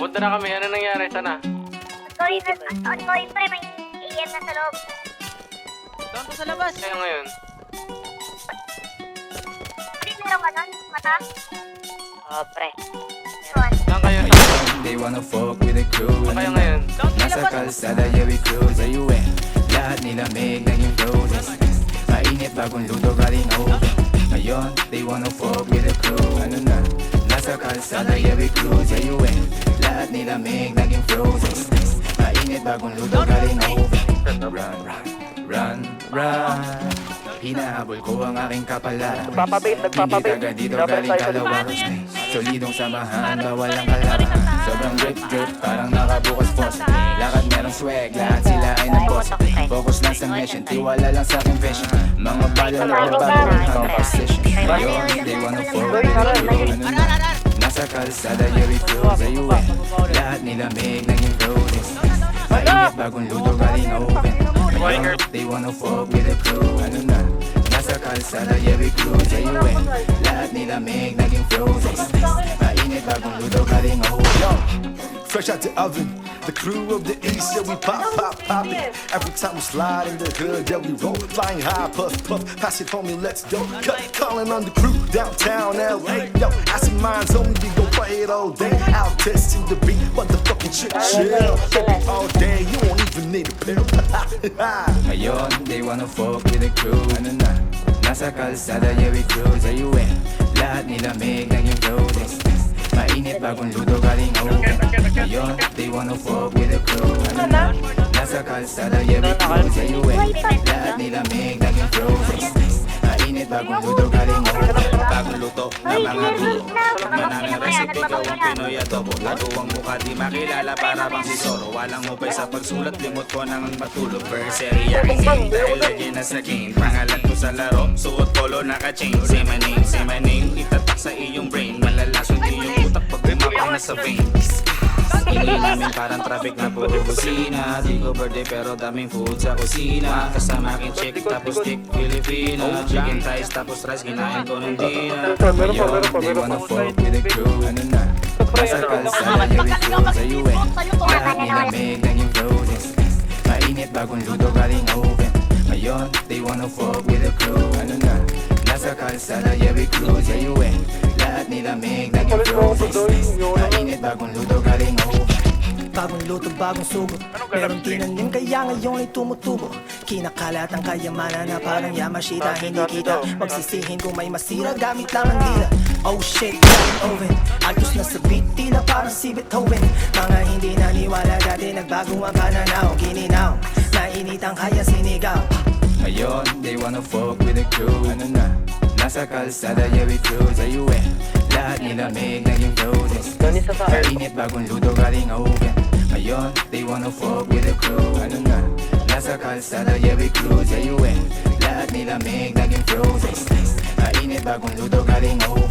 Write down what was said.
Papunta na kami. Ano nangyari? Sana? Ongoing pre, may EM na sa loob. Doon po sa labas. Kaya ngayon? Pre, meron ka nun? Mata? Pre. Yun. Saan kayo? They wanna fuck with the crew. Saan kayo ngayon? Nasa kalsada, yeah, we cruise. Ayun, lahat nila may naging roses. Mainit bagong luto galing oven. Ngayon, they wanna fuck with the crew. Ano na? Nasa kalsada, yeah, we cruise. Ayun, lahat nila may naging roses. Mainit bagong luto galing oven. Run, run, run. Hinahabol ko ang aking kapalaran. Hindi taga dito galing Calawaros. Solidong samahan, bawal ang kalaban. Sobrang drip, parang nakabukas faucet. Lakad merong swag, lahat sila ay nag-boss. Focus lang sa mission, tiwala lang sa aking vision. Mga bala lang ang bago ng composition. Ngayon, they wanna forward. Nasa kalsada, yeah, we cruise. Ayun, lahat nila may naging roses. Mainit bagong luto galing oven. Ngayon, they wanna fuck with the crew. Ano na? Nasa kalsada, yeah, we cruise. Ayun, lahat nila may naging roses. Mainit bagong luto galing oven. Fresh out the oven, the crew of the east, yeah, we pop it. Every time we slide in the hood, yeah, we roll. Flying high, puff, pass it, homie, let's go. Calling on the crew, downtown LA. Yo, acid minds on me, we gon' play it all day. Out testing the beat, motherfucking chill. Baby, all day, you won't even need a pill. Ngayon, they wanna fuck with the crew. Ano na? Nasa kalsada, yeah, we cruise. Ayun, lahat nila may naging roses. Mainit bagong luto galing oven. Ngayon, they wanna fuck with the crew. Ano na? Nasa kalsada, yeah, we cruise. Ayun, lahat nila may naging roses. Mainit bagong luto galing oven. Bagong luto na mga gulo. Manaming recipe, gawang Pinoy adobo. Laruang mukha di makilala para bang si Zoro. Walang upay sa pagsulat, limot ko nang matulog. Berseria king, dahil lagi na sa king. Pangalan ko sa laro, suot polo naka-chain. Say my name, itatak sa iyong brain. Malalason di yung utak pag bumapang na sa vein. Ingay namin parang traffic na puro busina. Di ko birthday pero daming food sa kusina. Kasama aking chick tapos stick Filipina. Chicken thighs tapos rice kinain ko ng dina. Ngayon, they wanna fuck with the crew. Ano na? Nasa kalsada, yeah, we cruise. Ayun, lahat nila may naging roses. Mainit bagong luto galing oven. Ngayon, they wanna fuck with the crew. Ano na? Nasa kalsada, yeah, we cruise. Ayun, lahat nila may naging roses. Mainit bagong luto galing oven. Bagong luto, bagong sugo. Meron tinanim kaya ngayon ay tumutubo. Kinakalat ang kayamanan na parang Yamashita. Hindi kita magsisihin kung may masira, gamit lang ang dila. Oh shit, galing oven. Altos na sa beat, tila parang si Beethoven. Mga hindi naniwala dati, nagbago ang pananaw. Gininaw, nainit ang kaya sinigaw. Ngayon, they wanna fuck with the crew. Ano na? Nasa kalsada, yeah, we cruise. Ayun, lahat nila may naging roses. Mainit bagong luto galing oven. Ngayon, they wanna fuck with the crew. Ano na? Nasa kalsada, yeah, we cruise. Ayun, lahat nila may naging roses. Mainit bagong luto galing oven.